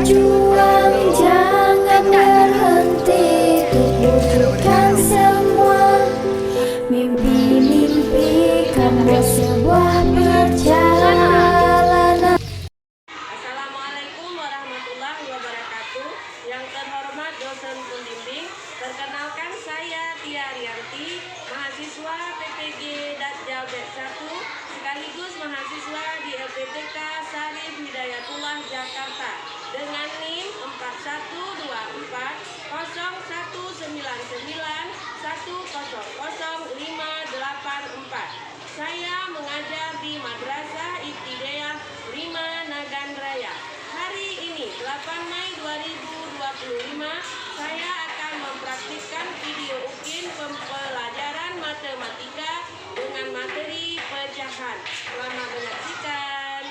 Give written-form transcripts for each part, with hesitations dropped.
berjuang, jangan berhenti untuk wujudkan semua mimpi-mimpi karena sebuah perjalanan. Assalamualaikum warahmatullahi wabarakatuh. Yang terhormat dosen pembimbing, perkenalkan saya Tia Rianti, mahasiswa PPG Datjal B1 sekaligus mahasiswa di LPTK Sarif Hidayatullah Jakarta dengan NIM 4124-199-100-584. Saya mengajar di Madrasah Ibtidaiyah 5 Nagan Raya. Hari ini 8 Mei 2025 saya akan mempraktikkan video UKIN pembelajaran matematika dengan materi pecahan. Selamat menyaksikan.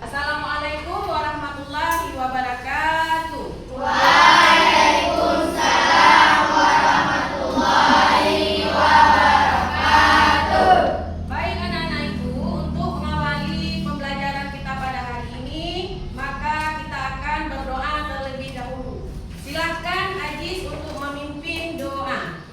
Assalamualaikum warahmatullahi wabarakatuh. Waalaikumsalam warahmatullahi wabarakatuh. Baik anak-anak ibu, untuk mengawali pembelajaran kita pada hari ini, maka kita akan berdoa terlebih dahulu. Silahkan Ajis untuk memimpin doa.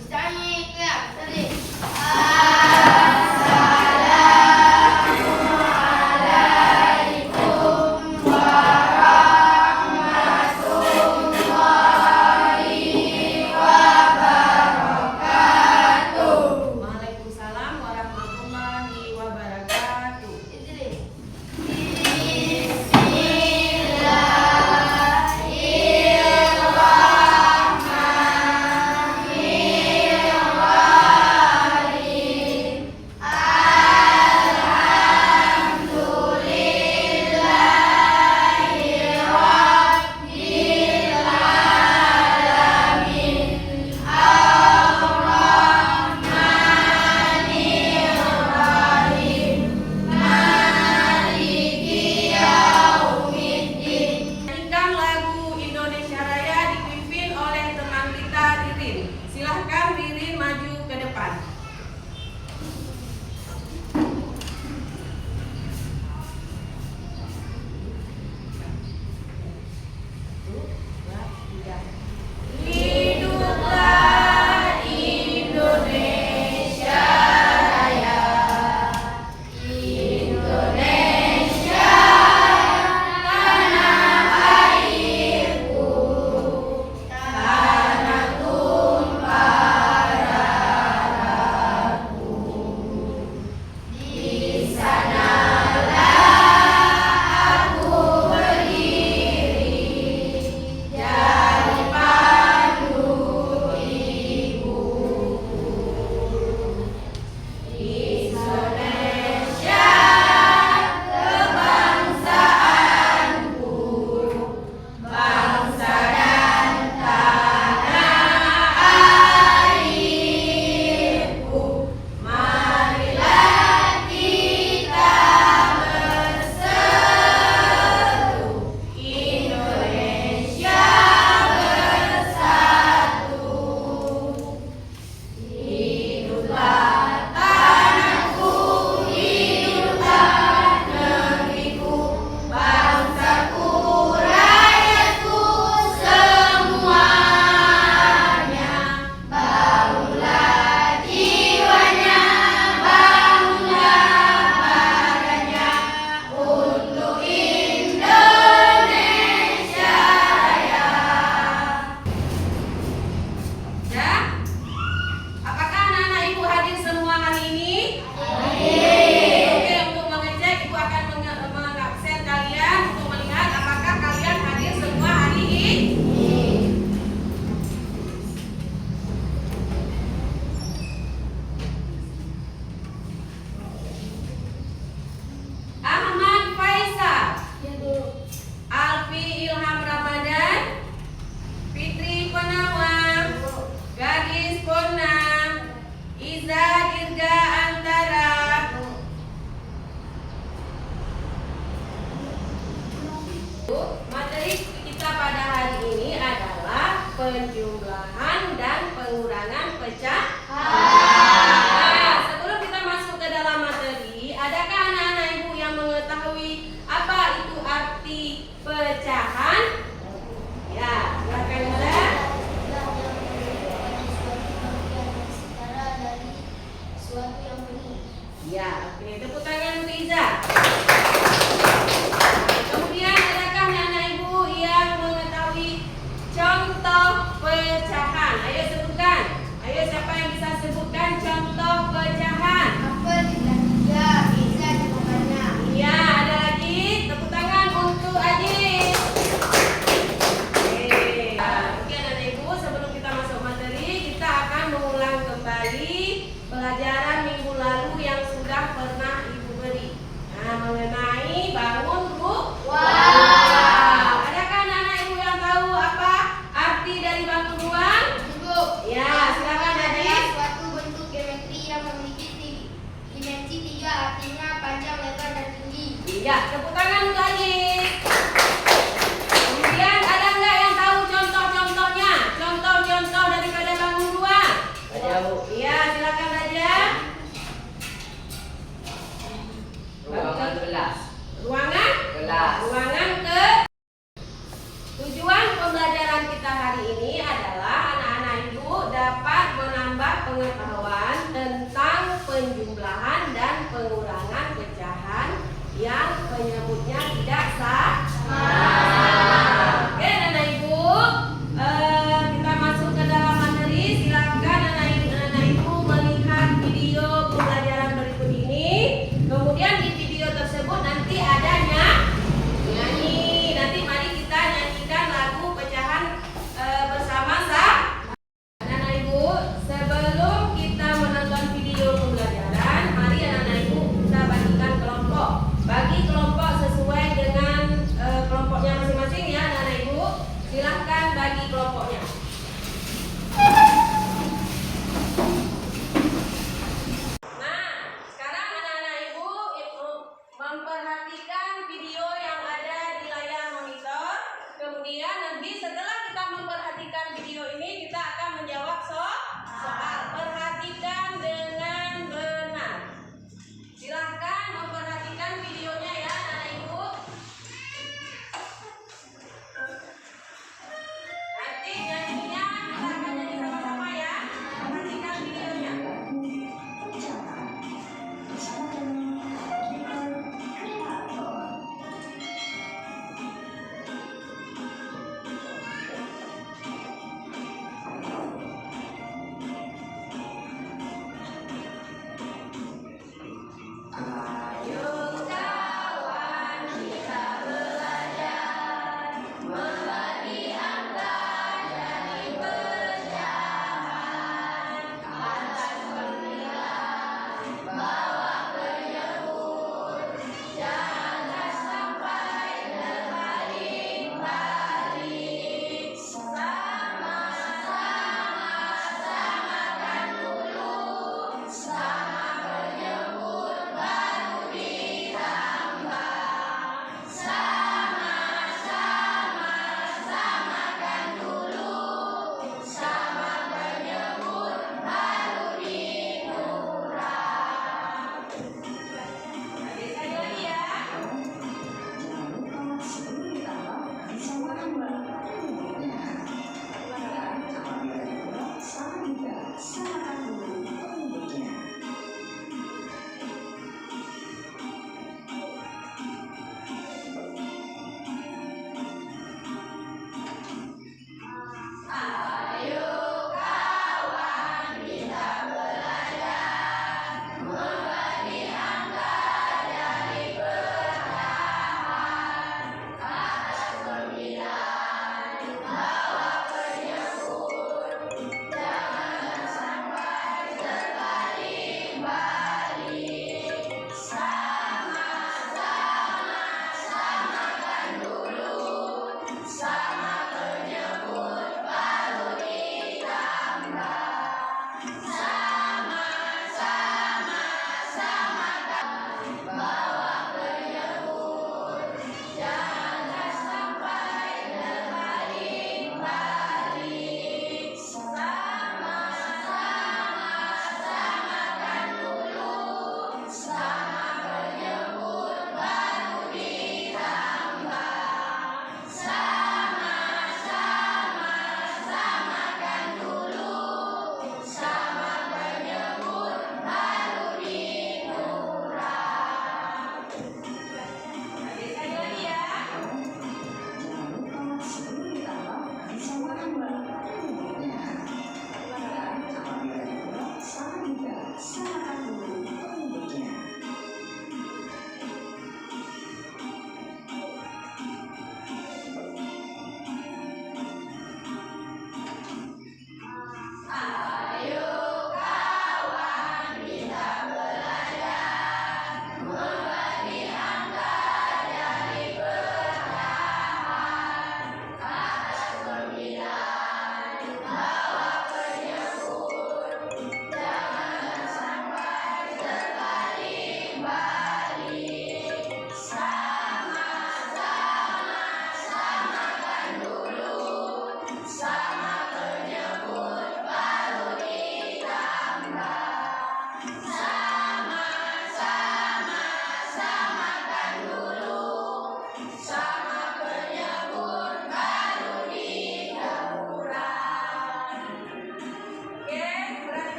Waalaikumsalam warahmatullahi wabarakatuh. Nyanyikan lagu Indonesia Raya dipimpin oleh teman kita Ririn. Silahkan Ririn maju ke depan. Hiduplah Indonesia Raya, Indonesia tanah airku, tanah tumpah darahku. Di sanalah aku berdiri, jadi pandu ibuku. Indonesia kebangsaanku, bangsa dan tanah airku. Marilah kita berseru, Indonesia bersatu. Hiduplah tanahku, hiduplah negeriku, bangsaku, rakyatku semuanya. Bangunlah jiwanya, bangunlah badannya untuk Indonesia Raya. Ya? Apakah anak-anak ibu hadir semua hari ini? Oke, untuk mengecek ibu akan mengabsen kalian untuk melihat apakah kalian hadir semua hari ini. Ahmad Faisal, Alfi Ilham Ramadan, Fitri Penawar, Gadis Ponam, Iza Dirga Antara. Materi kita pada hari ini adalah penjumlahan dan pengurangan pecahan. Nah, sebelum kita masuk ke dalam materi, adakah anak-anak ibu yang mengetahui apa itu arti pecahan?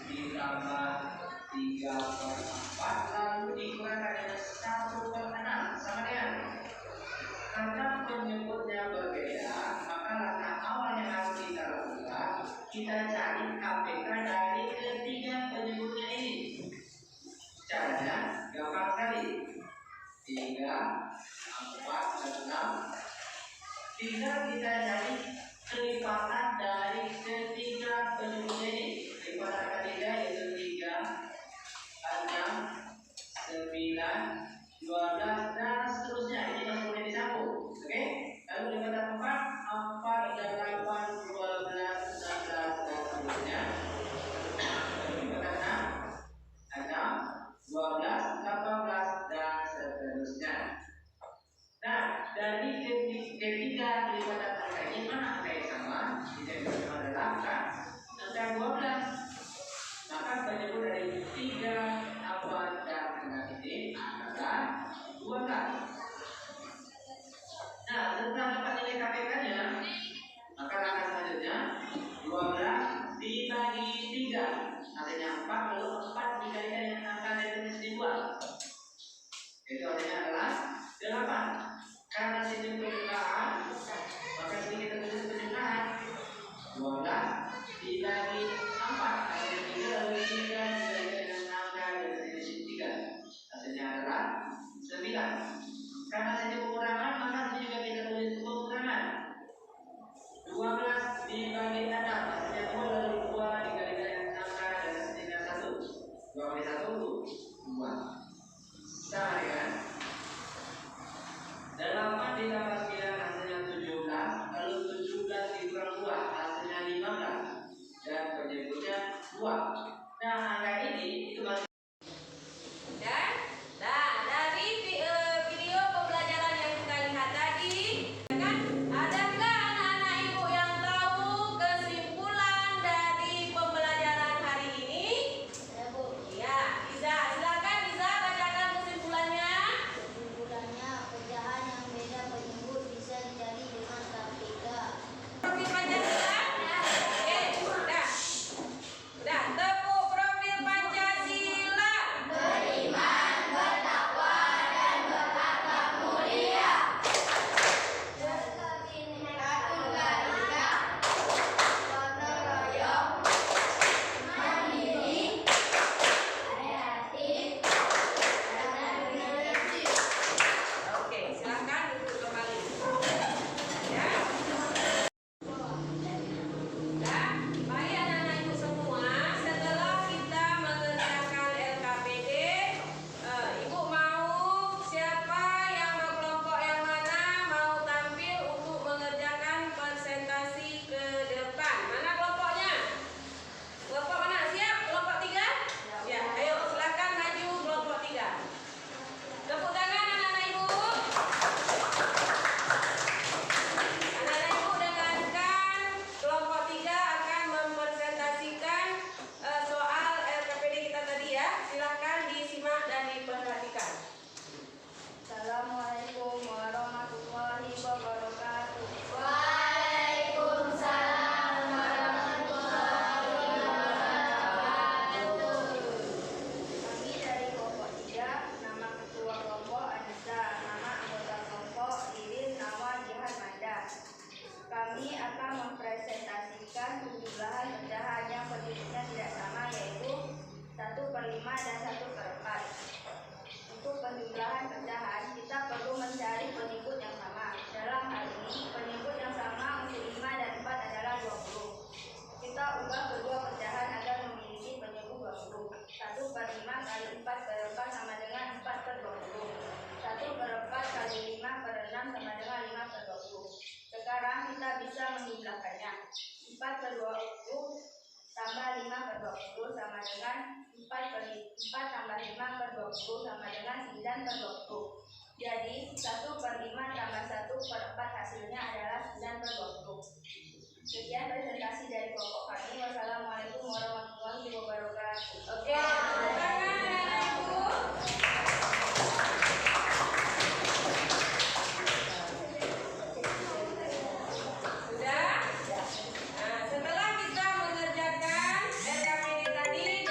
ditambah 3/4 lalu dikurangkan dengan 1/6 sama dengan. Karena penyebutnya berbeda, maka langkah awal yang harus kita lakukan, kita cari KPK dari ketiga penyebutnya ini. Caranya gampang sekali. 3, 4, dan 6. Tinggal kita cari kelipatan dari ketiga penyebutnya ini. Kelipatan ketiga yaitu 3, 6, 9, 12 dan seterusnya. Ini masih boleh disambung. Oke? Lalu kelipatan 4, 8, 12, 16 dan seterusnya. Kelipatan 6, 12, 18 dan seterusnya. Nah, dari ketiga kelipatan angka ini mana angka yang sama? Tidak bisa adalah angka 12. Maka penyebut dari 3, 4 dan 6 ini adalah 12. Nah, setelah dapat nilai KPK-nya, maka langkah selanjutnya 12 dibagi 3 hasilnya 4, lalu 4 dikalikan dengan angka definisi 2. Itu hasilnya adalah 8. Karena sistem penjumlahan, maka sini kita tulis penjumlahan 12 dibagi 4 hasilnya 3, lalu 3 dikalikan dengan angka definisi 3. Hasilnya adalah 9. Karena sistem pengurangan, maka sini juga kita tulis pengurangan 12 dibagi 6 hasilnya 2, lalu 2 dikalikan dengan angka definisi 1. 2 kali 1 2. Sama dengan 8 ditambah 9 hasilnya 17, lalu 17 dikurang 2 hasilnya 15 dan penyebutnya 2. Nah, angka ini itu masih Dan dari video pembelajaran yang kita lihat tadi, kan adakah anak-anak ibu yang tahu kesimpulan dari pembelajaran hari ini? Ya, Iza, silakan Iza bacakan kesimpulannya. Kesimpulannya, pecahan yang beda penyebut bisa dicari dengan KPK. Profil Pancasila? Oke, udah tepuk profil Pancasila. Beriman, bertakwa, dan berakhlak mulia. Bineka Tunggal Ika, gotong royong, mandiri, kreatif, dan berprinsip. Oke, silakan duduk kembali. Ya. Nah, baik anak-anak ibu semua, setelah kita mengerjakan LKPD, ibu mau siapa yang mau kelompok yang mana mau tampil untuk mengerjakan presentasi ke depan? Mana kelompoknya? Kelompok mana? Siap? Kelompok 3? Ya, ayo silakan maju kelompok 3. Tepuk tangan anak-anak ibu. Anak-anak ibu dengarkan, kelompok 3 akan mempresentasikan soal LKPD kita tadi ya. Silakan disimak dan diperhatikan. Assalamualaikum warahmatullahi wabarakatuh. Waalaikumsalam warahmatullahi wabarakatuh. Kami dari kelompok 3, nama ketua kelompok Anissa, nama anggota kelompok Irin Nawa Jihan Manda. Kami akan mempresentasikan penjumlahan pecahan yang penyebutnya tidak sama, yaitu 1/5 dan 1/4. Untuk penjumlahan pecahan, kita perlu mencari penyebut yang sama. Dalam hal ini, penyebut yang sama untuk 5 dan 4 adalah 20. Kita ubah kedua pecahan agar memiliki penyebut 20. 1/5 kali 4/4 sama dengan 4/20. 1/4 kali 5/6 sama dengan 5/20. Sekarang kita bisa menjumlahkannya. 4/20 tambah 5/20 sama dengan 4 tambah 5/20 sama dengan 9/20. Jadi 1/5 tambah 1/4 hasilnya adalah 9/20. Sekian presentasi dari kelompok kami. Wassalamualaikum warahmatullahi wabarakatuh. Oke, tepuk tangan anak-anak ibu. Sudah? Nah, setelah kita mengerjakan LKPD tadi,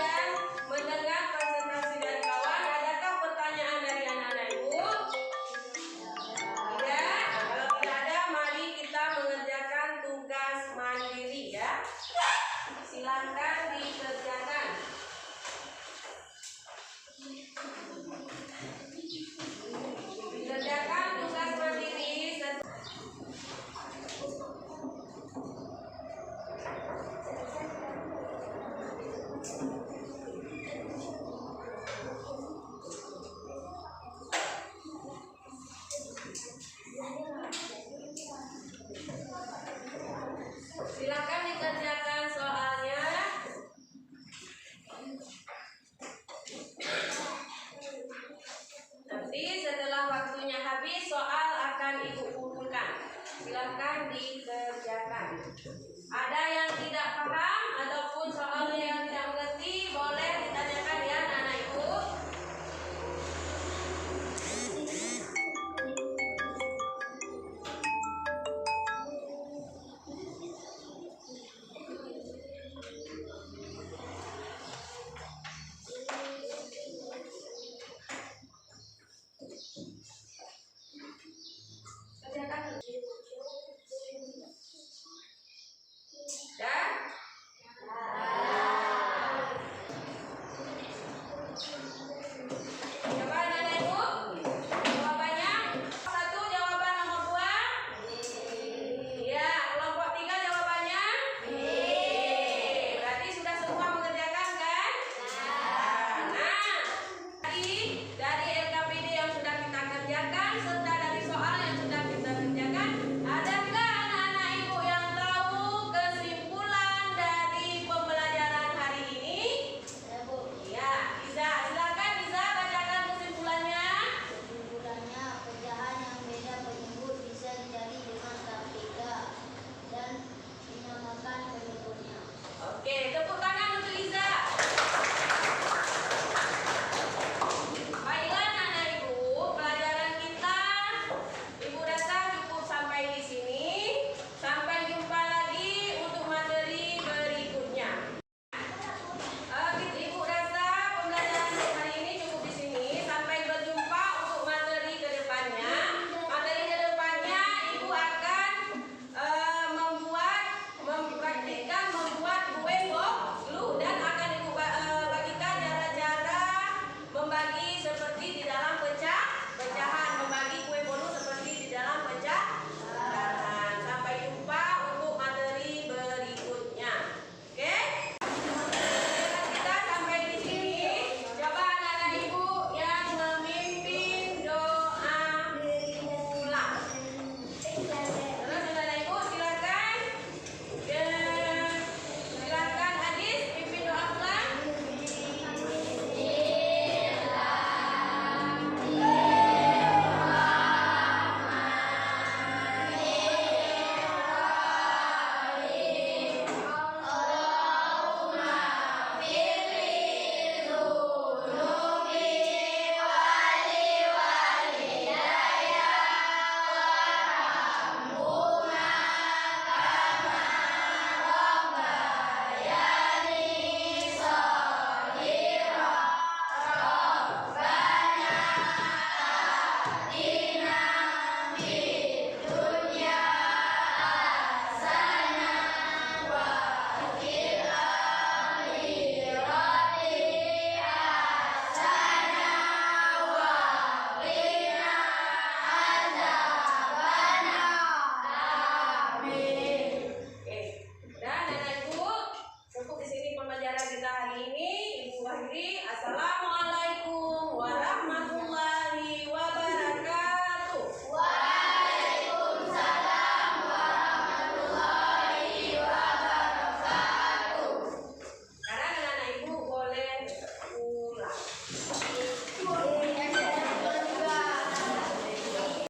silakan. Ada yang tidak paham